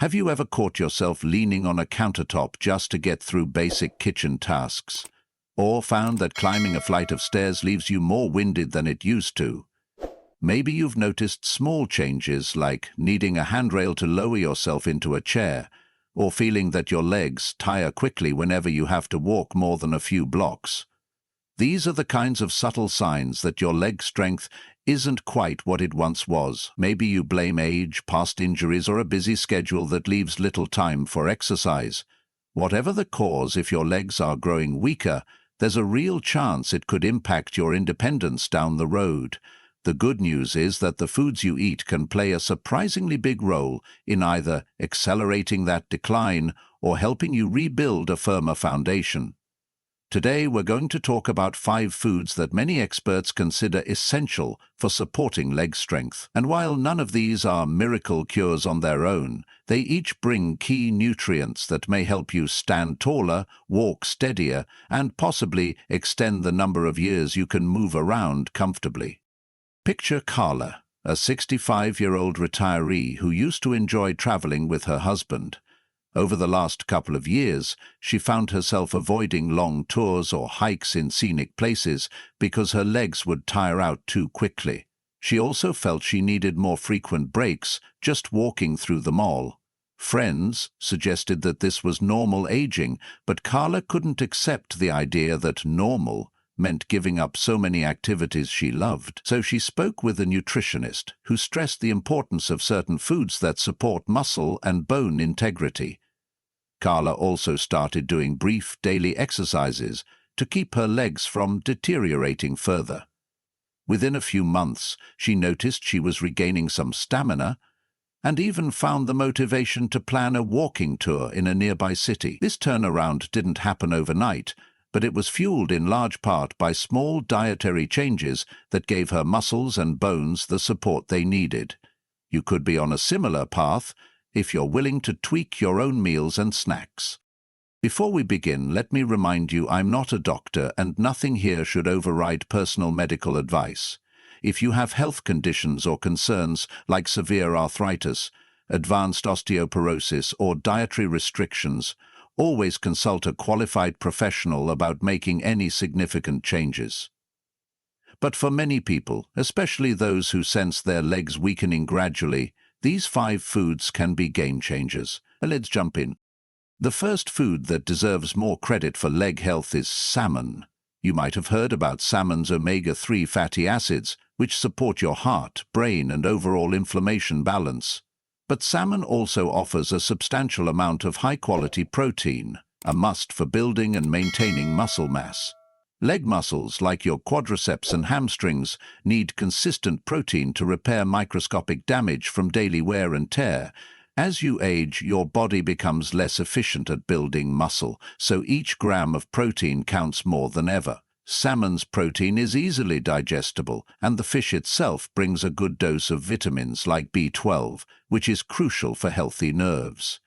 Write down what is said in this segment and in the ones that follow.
Have you ever caught yourself leaning on a countertop just to get through basic kitchen tasks? Or found that climbing a flight of stairs leaves you more winded than it used to? Maybe you've noticed small changes like needing a handrail to lower yourself into a chair, or feeling that your legs tire quickly whenever you have to walk more than a few blocks. These are the kinds of subtle signs that your leg strength isn't quite what it once was. Maybe you blame age, past injuries, or a busy schedule that leaves little time for exercise. Whatever the cause, if your legs are growing weaker, there's a real chance it could impact your independence down the road. The good news is that the foods you eat can play a surprisingly big role in either accelerating that decline or helping you rebuild a firmer foundation. Today, we're going to talk about 5 foods that many experts consider essential for supporting leg strength. And while none of these are miracle cures on their own, they each bring key nutrients that may help you stand taller, walk steadier, and possibly extend the number of years you can move around comfortably. Picture Carla, a 65-year-old retiree who used to enjoy traveling with her husband. Over the last couple of years, she found herself avoiding long tours or hikes in scenic places because her legs would tire out too quickly. She also felt she needed more frequent breaks just walking through the mall. Friends suggested that this was normal aging, but Carla couldn't accept the idea that normal meant giving up so many activities she loved. So she spoke with a nutritionist who stressed the importance of certain foods that support muscle and bone integrity. Carla also started doing brief daily exercises to keep her legs from deteriorating further. Within a few months, she noticed she was regaining some stamina and even found the motivation to plan a walking tour in a nearby city. This turnaround didn't happen overnight, but it was fueled in large part by small dietary changes that gave her muscles and bones the support they needed. You could be on a similar path if you're willing to tweak your own meals and snacks. Before we begin, let me remind you I'm not a doctor and nothing here should override personal medical advice. If you have health conditions or concerns like severe arthritis, advanced osteoporosis, or dietary restrictions, always consult a qualified professional about making any significant changes. But for many people, especially those who sense their legs weakening gradually, these 5 foods can be game changers. Let's jump in. The first food that deserves more credit for leg health is salmon. You might have heard about salmon's omega-3 fatty acids, which support your heart, brain, and overall inflammation balance. But salmon also offers a substantial amount of high-quality protein, a must for building and maintaining muscle mass. Leg muscles, like your quadriceps and hamstrings, need consistent protein to repair microscopic damage from daily wear and tear. As you age, your body becomes less efficient at building muscle, so each gram of protein counts more than ever. Salmon's protein is easily digestible, and the fish itself brings a good dose of vitamins like B12, which is crucial for healthy nerves.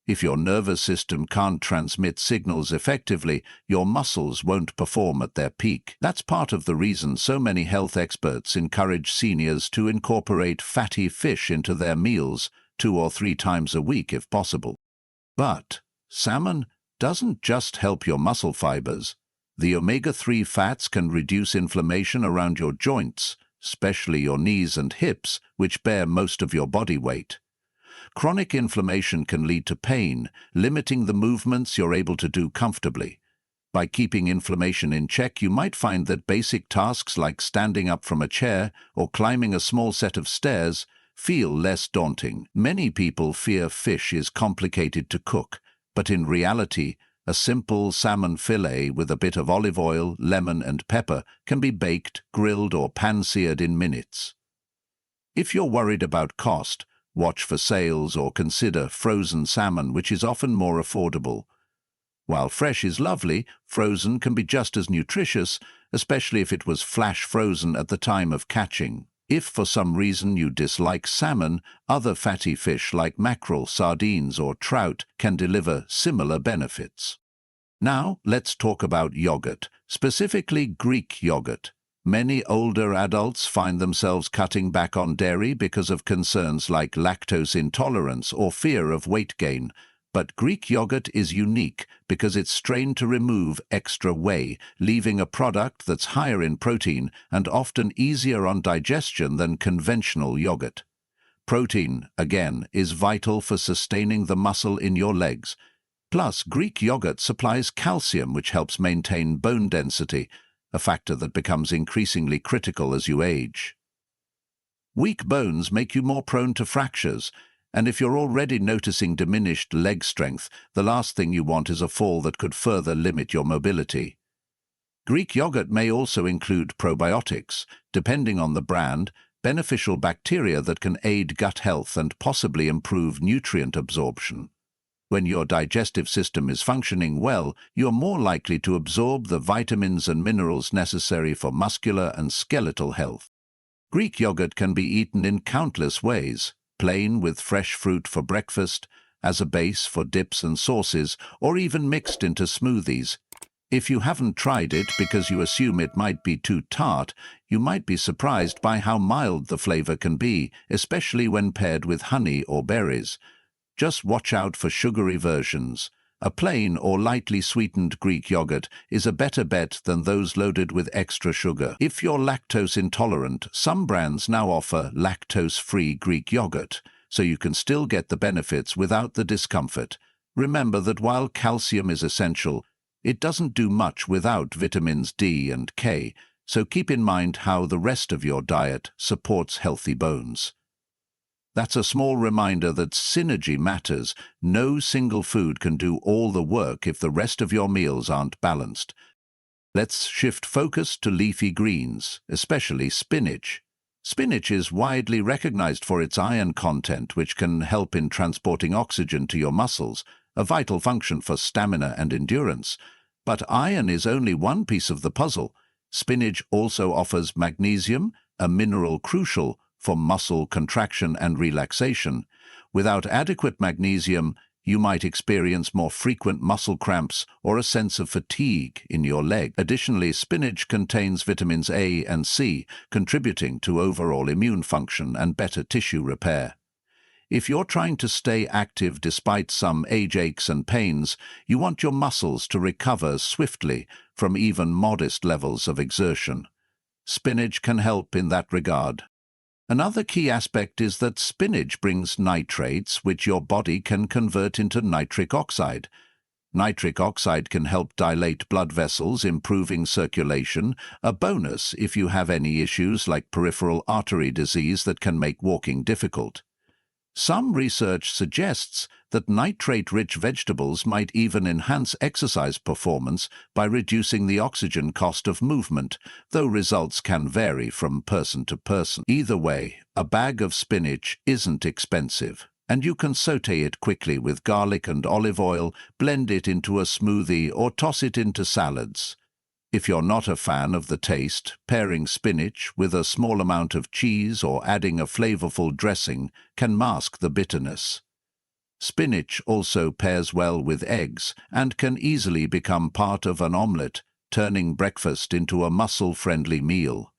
If your nervous system can't transmit signals effectively, your muscles won't perform at their peak. That's part of the reason so many health experts encourage seniors to incorporate fatty fish into their meals 2 or 3 times a week if possible. But salmon doesn't just help your muscle fibers. The omega-3 fats can reduce inflammation around your joints, especially your knees and hips, which bear most of your body weight. Chronic inflammation can lead to pain, limiting the movements you're able to do comfortably. By keeping inflammation in check, you might find that basic tasks like standing up from a chair or climbing a small set of stairs feel less daunting. Many people fear fish is complicated to cook, but in reality, a simple salmon fillet with a bit of olive oil, lemon, and pepper can be baked, grilled, or pan-seared in minutes. If you're worried about cost, watch for sales or consider frozen salmon, which is often more affordable. While fresh is lovely, frozen can be just as nutritious, especially if it was flash frozen at the time of catching. If for some reason you dislike salmon, other fatty fish like mackerel, sardines, or trout can deliver similar benefits. Now, let's talk about yogurt, specifically Greek yogurt. Many older adults find themselves cutting back on dairy because of concerns like lactose intolerance or fear of weight gain. But Greek yogurt is unique because it's strained to remove extra whey, leaving a product that's higher in protein and often easier on digestion than conventional yogurt. Protein, again, is vital for sustaining the muscle in your legs. Plus, Greek yogurt supplies calcium, which helps maintain bone density, a factor that becomes increasingly critical as you age. Weak bones make you more prone to fractures, and if you're already noticing diminished leg strength, the last thing you want is a fall that could further limit your mobility. Greek yogurt may also include probiotics, depending on the brand, beneficial bacteria that can aid gut health and possibly improve nutrient absorption. When your digestive system is functioning well, you're more likely to absorb the vitamins and minerals necessary for muscular and skeletal health. Greek yogurt can be eaten in countless ways, plain with fresh fruit for breakfast, as a base for dips and sauces, or even mixed into smoothies. If you haven't tried it because you assume it might be too tart, you might be surprised by how mild the flavor can be, especially when paired with honey or berries. Just watch out for sugary versions. A plain or lightly sweetened Greek yogurt is a better bet than those loaded with extra sugar. If you're lactose intolerant, some brands now offer lactose-free Greek yogurt, so you can still get the benefits without the discomfort. Remember that while calcium is essential, it doesn't do much without vitamins D and K, so keep in mind how the rest of your diet supports healthy bones. That's a small reminder that synergy matters. No single food can do all the work if the rest of your meals aren't balanced. Let's shift focus to leafy greens, especially spinach. Spinach is widely recognized for its iron content, which can help in transporting oxygen to your muscles, a vital function for stamina and endurance. But iron is only one piece of the puzzle. Spinach also offers magnesium, a mineral crucial for muscle contraction and relaxation. Without adequate magnesium, you might experience more frequent muscle cramps or a sense of fatigue in your leg. Additionally, spinach contains vitamins A and C, contributing to overall immune function and better tissue repair. If you're trying to stay active despite some age aches and pains, you want your muscles to recover swiftly from even modest levels of exertion. Spinach can help in that regard. Another key aspect is that spinach brings nitrates, which your body can convert into nitric oxide. Nitric oxide can help dilate blood vessels, improving circulation, a bonus if you have any issues like peripheral artery disease that can make walking difficult. Some research suggests that nitrate-rich vegetables might even enhance exercise performance by reducing the oxygen cost of movement, though results can vary from person to person. Either way, a bag of spinach isn't expensive, and you can sauté it quickly with garlic and olive oil, blend it into a smoothie, or toss it into salads. If you're not a fan of the taste, pairing spinach with a small amount of cheese or adding a flavorful dressing can mask the bitterness. Spinach also pairs well with eggs and can easily become part of an omelette, turning breakfast into a muscle-friendly meal.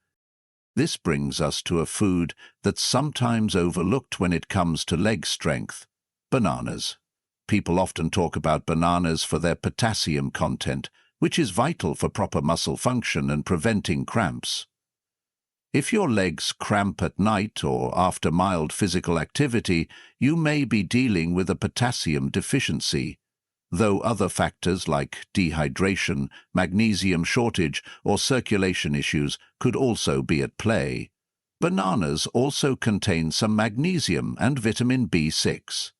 This brings us to a food that's sometimes overlooked when it comes to leg strength: bananas. People often talk about bananas for their potassium content, which is vital for proper muscle function and preventing cramps. If your legs cramp at night or after mild physical activity, you may be dealing with a potassium deficiency, though other factors like dehydration, magnesium shortage, or circulation issues could also be at play. Bananas also contain some magnesium and vitamin B6.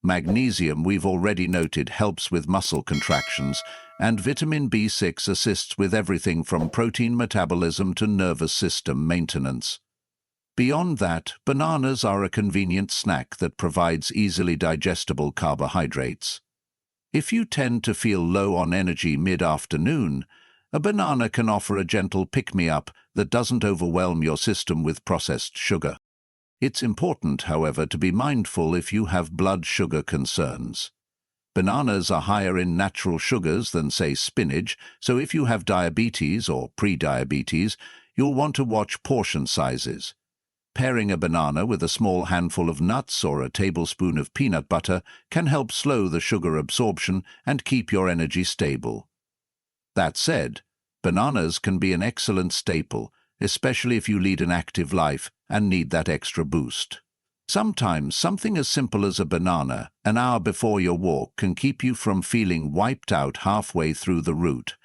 Magnesium, we've already noted, helps with muscle contractions, and vitamin B6 assists with everything from protein metabolism to nervous system maintenance. Beyond that, bananas are a convenient snack that provides easily digestible carbohydrates. If you tend to feel low on energy mid-afternoon, a banana can offer a gentle pick-me-up that doesn't overwhelm your system with processed sugar. It's important, however, to be mindful if you have blood sugar concerns. Bananas are higher in natural sugars than, say, spinach, so if you have diabetes or pre-diabetes, you'll want to watch portion sizes. Pairing a banana with a small handful of nuts or a tablespoon of peanut butter can help slow the sugar absorption and keep your energy stable. That said, bananas can be an excellent staple, especially if you lead an active life and need that extra boost. Sometimes something as simple as a banana an hour before your walk can keep you from feeling wiped out halfway through the route.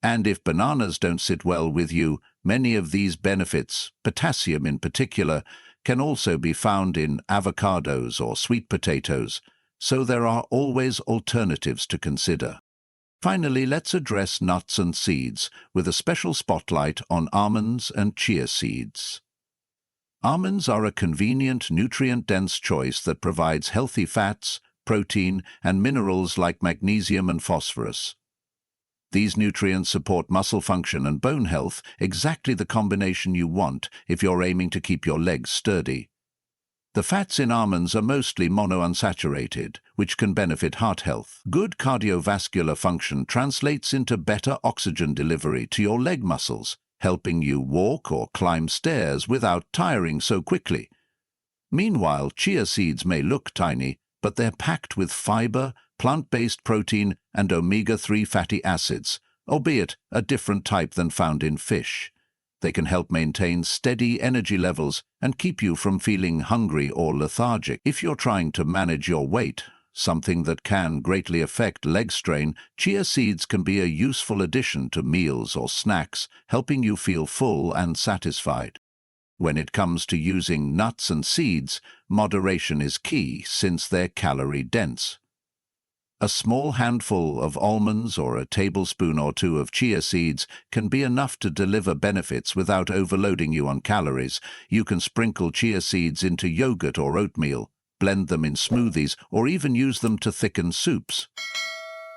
And if bananas don't sit well with you, many of these benefits, potassium in particular, can also be found in avocados or sweet potatoes, so there are always alternatives to consider. Finally, let's address nuts and seeds, with a special spotlight on almonds and chia seeds. Almonds are a convenient, nutrient-dense choice that provides healthy fats, protein, and minerals like magnesium and phosphorus. These nutrients support muscle function and bone health, exactly the combination you want if you're aiming to keep your legs sturdy. The fats in almonds are mostly monounsaturated, which can benefit heart health. Good cardiovascular function translates into better oxygen delivery to your leg muscles, helping you walk or climb stairs without tiring so quickly. Meanwhile, chia seeds may look tiny, but they're packed with fiber, plant-based protein, and omega-3 fatty acids, albeit a different type than found in fish. They can help maintain steady energy levels and keep you from feeling hungry or lethargic. If you're trying to manage your weight, something that can greatly affect leg strain, chia seeds can be a useful addition to meals or snacks, helping you feel full and satisfied. When it comes to using nuts and seeds, moderation is key since they're calorie-dense. A small handful of almonds or a tablespoon or two of chia seeds can be enough to deliver benefits without overloading you on calories. You can sprinkle chia seeds into yogurt or oatmeal, blend them in smoothies, or even use them to thicken soups.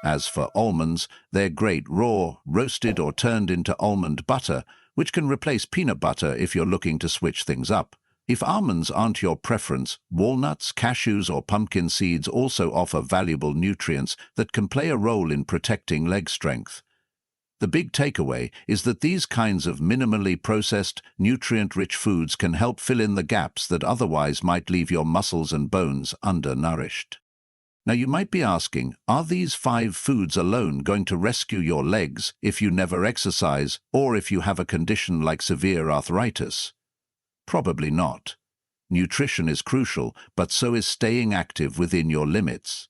As for almonds, they're great raw, roasted, or turned into almond butter, which can replace peanut butter if you're looking to switch things up. If almonds aren't your preference, walnuts, cashews, or pumpkin seeds also offer valuable nutrients that can play a role in protecting leg strength. The big takeaway is that these kinds of minimally processed, nutrient-rich foods can help fill in the gaps that otherwise might leave your muscles and bones undernourished. Now you might be asking, are these 5 foods alone going to rescue your legs if you never exercise or if you have a condition like severe arthritis? Probably not. Nutrition is crucial, but so is staying active within your limits.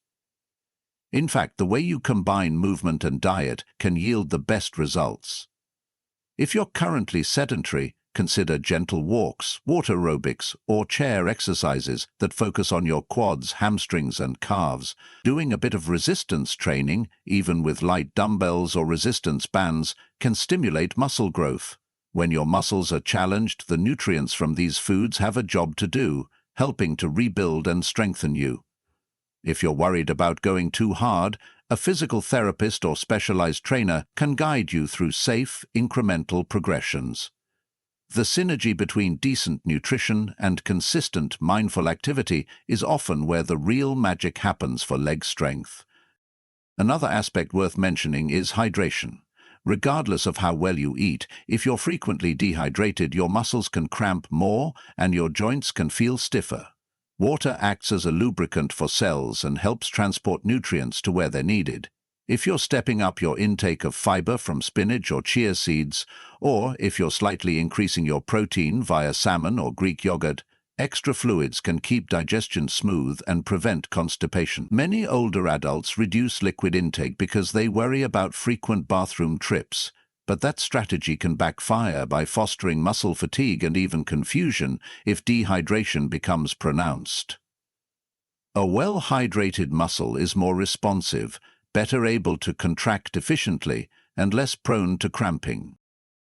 In fact, the way you combine movement and diet can yield the best results. If you're currently sedentary, consider gentle walks, water aerobics, or chair exercises that focus on your quads, hamstrings, and calves. Doing a bit of resistance training, even with light dumbbells or resistance bands, can stimulate muscle growth. When your muscles are challenged, the nutrients from these foods have a job to do, helping to rebuild and strengthen you. If you're worried about going too hard, a physical therapist or specialized trainer can guide you through safe, incremental progressions. The synergy between decent nutrition and consistent mindful activity is often where the real magic happens for leg strength. Another aspect worth mentioning is hydration. Regardless of how well you eat, if you're frequently dehydrated, your muscles can cramp more and your joints can feel stiffer. Water acts as a lubricant for cells and helps transport nutrients to where they're needed. If you're stepping up your intake of fiber from spinach or chia seeds, or if you're slightly increasing your protein via salmon or Greek yogurt, extra fluids can keep digestion smooth and prevent constipation. Many older adults reduce liquid intake because they worry about frequent bathroom trips, but that strategy can backfire by fostering muscle fatigue and even confusion if dehydration becomes pronounced. A well-hydrated muscle is more responsive, better able to contract efficiently, and less prone to cramping.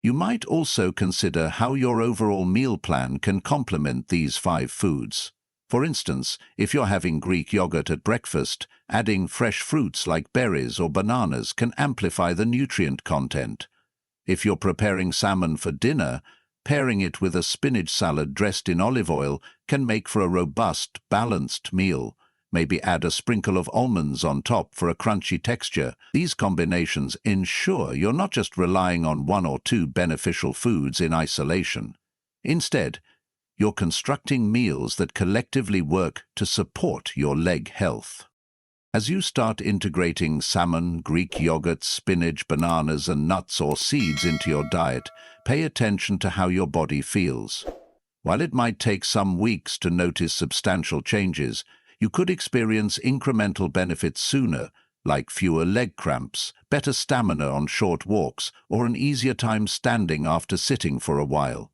You might also consider how your overall meal plan can complement these 5 foods. For instance, if you're having Greek yogurt at breakfast, adding fresh fruits like berries or bananas can amplify the nutrient content. If you're preparing salmon for dinner, pairing it with a spinach salad dressed in olive oil can make for a robust, balanced meal. Maybe add a sprinkle of almonds on top for a crunchy texture. These combinations ensure you're not just relying on one or two beneficial foods in isolation. Instead, you're constructing meals that collectively work to support your leg health. As you start integrating salmon, Greek yogurt, spinach, bananas, and nuts or seeds into your diet, pay attention to how your body feels. While it might take some weeks to notice substantial changes, you could experience incremental benefits sooner, like fewer leg cramps, better stamina on short walks, or an easier time standing after sitting for a while.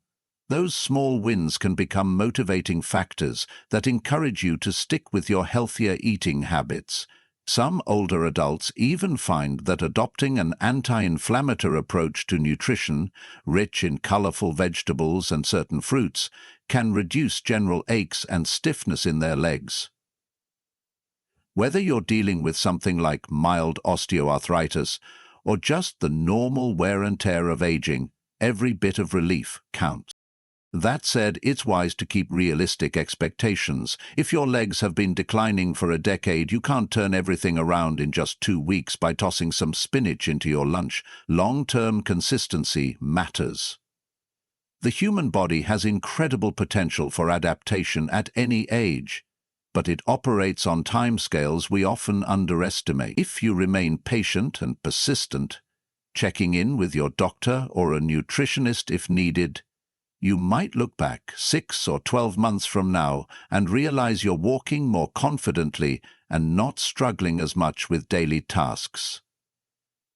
Those small wins can become motivating factors that encourage you to stick with your healthier eating habits. Some older adults even find that adopting an anti-inflammatory approach to nutrition, rich in colorful vegetables and certain fruits, can reduce general aches and stiffness in their legs. Whether you're dealing with something like mild osteoarthritis or just the normal wear and tear of aging, every bit of relief counts. That said, it's wise to keep realistic expectations. If your legs have been declining for a decade, you can't turn everything around in just 2 weeks by tossing some spinach into your lunch. Long-term consistency matters. The human body has incredible potential for adaptation at any age, but it operates on timescales we often underestimate. If you remain patient and persistent, checking in with your doctor or a nutritionist if needed, you might look back 6 or 12 months from now and realize you're walking more confidently and not struggling as much with daily tasks.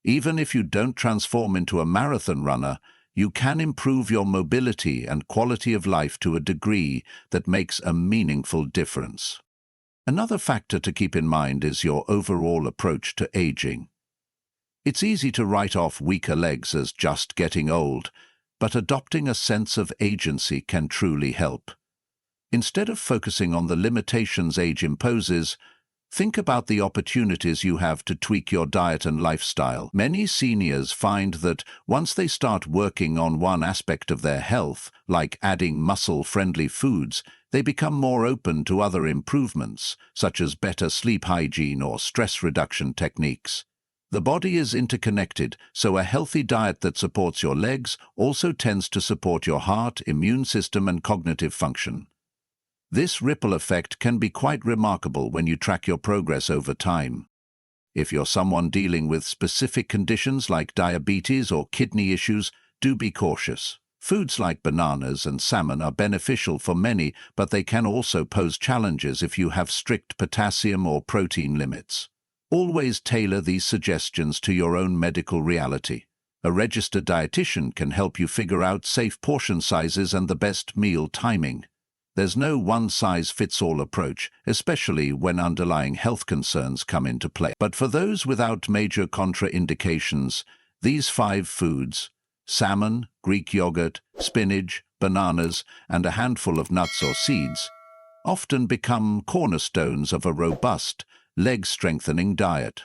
Even if you don't transform into a marathon runner, you can improve your mobility and quality of life to a degree that makes a meaningful difference. Another factor to keep in mind is your overall approach to aging. It's easy to write off weaker legs as just getting old, but adopting a sense of agency can truly help. Instead of focusing on the limitations age imposes, think about the opportunities you have to tweak your diet and lifestyle. Many seniors find that once they start working on one aspect of their health, like adding muscle-friendly foods, they become more open to other improvements, such as better sleep hygiene or stress reduction techniques. The body is interconnected, so a healthy diet that supports your legs also tends to support your heart, immune system, and cognitive function. This ripple effect can be quite remarkable when you track your progress over time. If you're someone dealing with specific conditions like diabetes or kidney issues, do be cautious. Foods like bananas and salmon are beneficial for many, but they can also pose challenges if you have strict potassium or protein limits. Always tailor these suggestions to your own medical reality. A registered dietitian can help you figure out safe portion sizes and the best meal timing. There's no one-size-fits-all approach, especially when underlying health concerns come into play. But for those without major contraindications, these 5 foods, salmon, Greek yogurt, spinach, bananas, and a handful of nuts or seeds, often become cornerstones of a robust, leg-strengthening diet.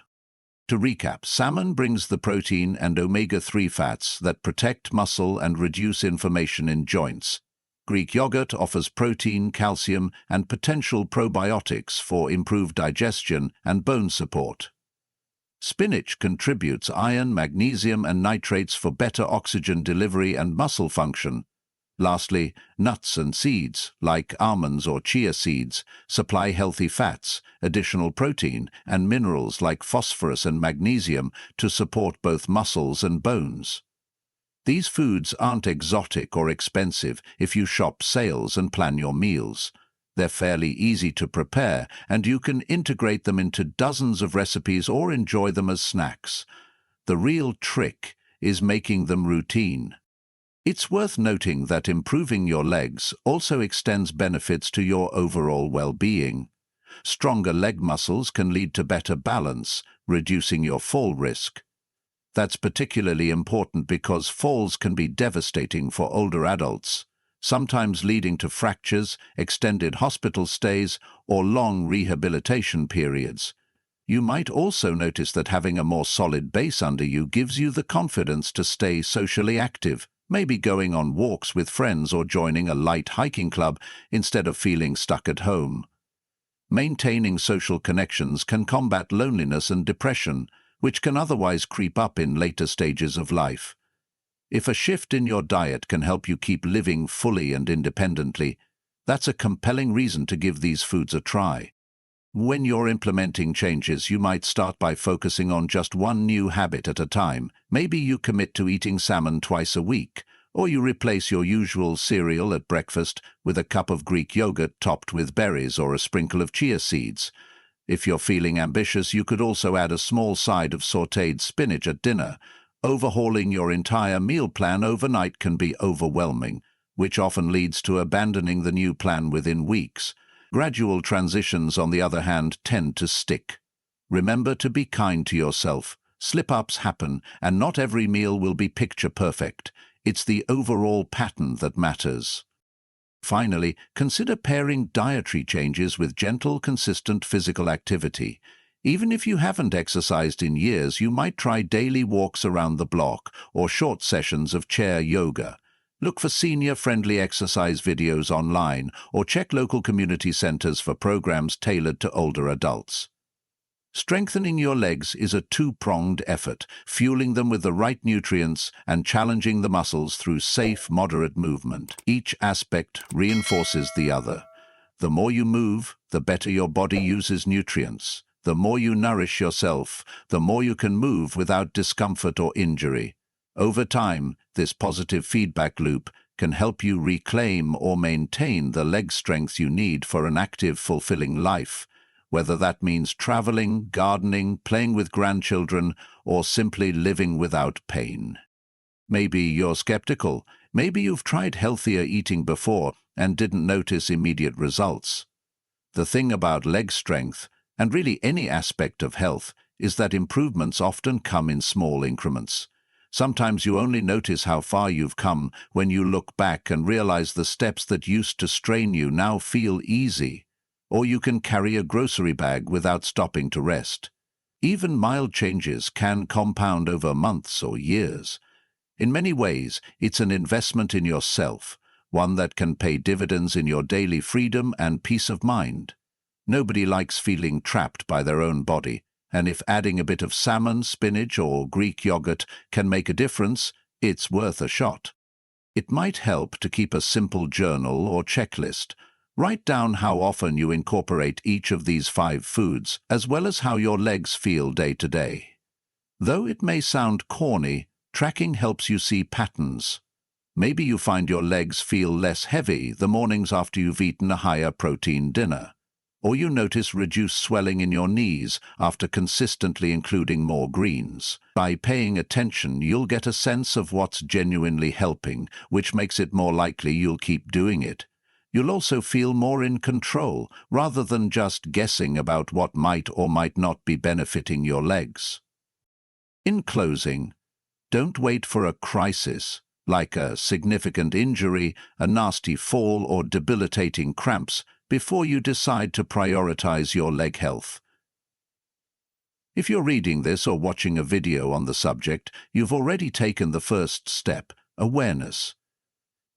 To recap, salmon brings the protein and omega-3 fats that protect muscle and reduce inflammation in joints. Greek yogurt offers protein, calcium, and potential probiotics for improved digestion and bone support. Spinach contributes iron, magnesium, and nitrates for better oxygen delivery and muscle function. Lastly, nuts and seeds, like almonds or chia seeds, supply healthy fats, additional protein, and minerals like phosphorus and magnesium to support both muscles and bones. These foods aren't exotic or expensive if you shop sales and plan your meals. They're fairly easy to prepare, and you can integrate them into dozens of recipes or enjoy them as snacks. The real trick is making them routine. It's worth noting that improving your legs also extends benefits to your overall well-being. Stronger leg muscles can lead to better balance, reducing your fall risk. That's particularly important because falls can be devastating for older adults, sometimes leading to fractures, extended hospital stays, or long rehabilitation periods. You might also notice that having a more solid base under you gives you the confidence to stay socially active, maybe going on walks with friends or joining a light hiking club instead of feeling stuck at home. Maintaining social connections can combat loneliness and depression, which can otherwise creep up in later stages of life. If a shift in your diet can help you keep living fully and independently, that's a compelling reason to give these foods a try. When you're implementing changes, you might start by focusing on just one new habit at a time. Maybe you commit to eating salmon twice a week, or you replace your usual cereal at breakfast with a cup of Greek yogurt topped with berries or a sprinkle of chia seeds. If you're feeling ambitious, you could also add a small side of sautéed spinach at dinner. Overhauling your entire meal plan overnight can be overwhelming, which often leads to abandoning the new plan within weeks. Gradual transitions, on the other hand, tend to stick. Remember to be kind to yourself. Slip-ups happen, and not every meal will be picture perfect. It's the overall pattern that matters. Finally, consider pairing dietary changes with gentle, consistent physical activity. Even if you haven't exercised in years, you might try daily walks around the block or short sessions of chair yoga. Look for senior-friendly exercise videos online or check local community centers for programs tailored to older adults. Strengthening your legs is a two-pronged effort, fueling them with the right nutrients and challenging the muscles through safe, moderate movement. Each aspect reinforces the other. The more you move, the better your body uses nutrients. The more you nourish yourself, the more you can move without discomfort or injury. Over time, this positive feedback loop can help you reclaim or maintain the leg strength you need for an active, fulfilling life, whether that means traveling, gardening, playing with grandchildren, or simply living without pain. Maybe you're skeptical. Maybe you've tried healthier eating before and didn't notice immediate results. The thing about leg strength, and really any aspect of health, is that improvements often come in small increments. Sometimes you only notice how far you've come when you look back and realize the steps that used to strain you now feel easy. Or you can carry a grocery bag without stopping to rest. Even mild changes can compound over months or years. In many ways, it's an investment in yourself, one that can pay dividends in your daily freedom and peace of mind. Nobody likes feeling trapped by their own body, and if adding a bit of salmon, spinach, or Greek yogurt can make a difference, it's worth a shot. It might help to keep a simple journal or checklist. Write down how often you incorporate each of these 5 foods, as well as how your legs feel day to day. Though it may sound corny, tracking helps you see patterns. Maybe you find your legs feel less heavy the mornings after you've eaten a higher protein dinner. Or you notice reduced swelling in your knees after consistently including more greens. By paying attention, you'll get a sense of what's genuinely helping, which makes it more likely you'll keep doing it. You'll also feel more in control, rather than just guessing about what might or might not be benefiting your legs. In closing, don't wait for a crisis, like a significant injury, a nasty fall, or debilitating cramps, before you decide to prioritize your leg health. If you're reading this or watching a video on the subject, you've already taken the first step, awareness.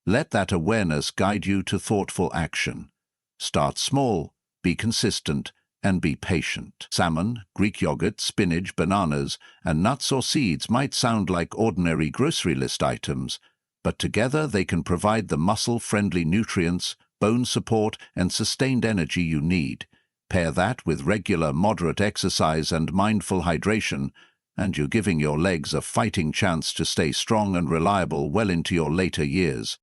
Let that awareness guide you to thoughtful action. Start small, be consistent, and be patient. Salmon, Greek yogurt, spinach, bananas, and nuts or seeds might sound like ordinary grocery list items, but together they can provide the muscle-friendly nutrients, bone support, and sustained energy you need. Pair that with regular, moderate exercise and mindful hydration, and you're giving your legs a fighting chance to stay strong and reliable well into your later years.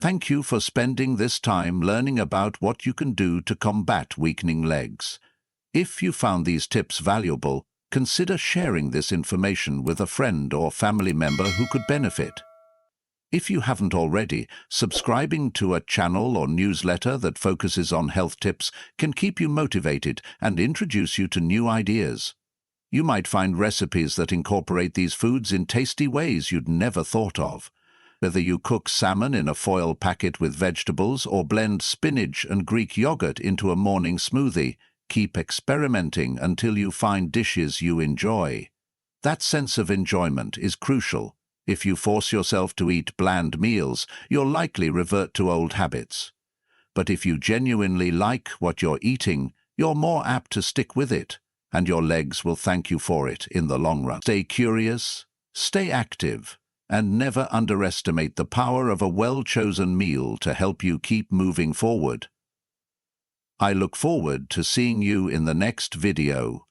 Thank you for spending this time learning about what you can do to combat weakening legs. If you found these tips valuable, consider sharing this information with a friend or family member who could benefit. If you haven't already, subscribing to a channel or newsletter that focuses on health tips can keep you motivated and introduce you to new ideas. You might find recipes that incorporate these foods in tasty ways you'd never thought of. Whether you cook salmon in a foil packet with vegetables or blend spinach and Greek yogurt into a morning smoothie, keep experimenting until you find dishes you enjoy. That sense of enjoyment is crucial. If you force yourself to eat bland meals, you'll likely revert to old habits. But if you genuinely like what you're eating, you're more apt to stick with it, and your legs will thank you for it in the long run. Stay curious, stay active, and never underestimate the power of a well-chosen meal to help you keep moving forward. I look forward to seeing you in the next video.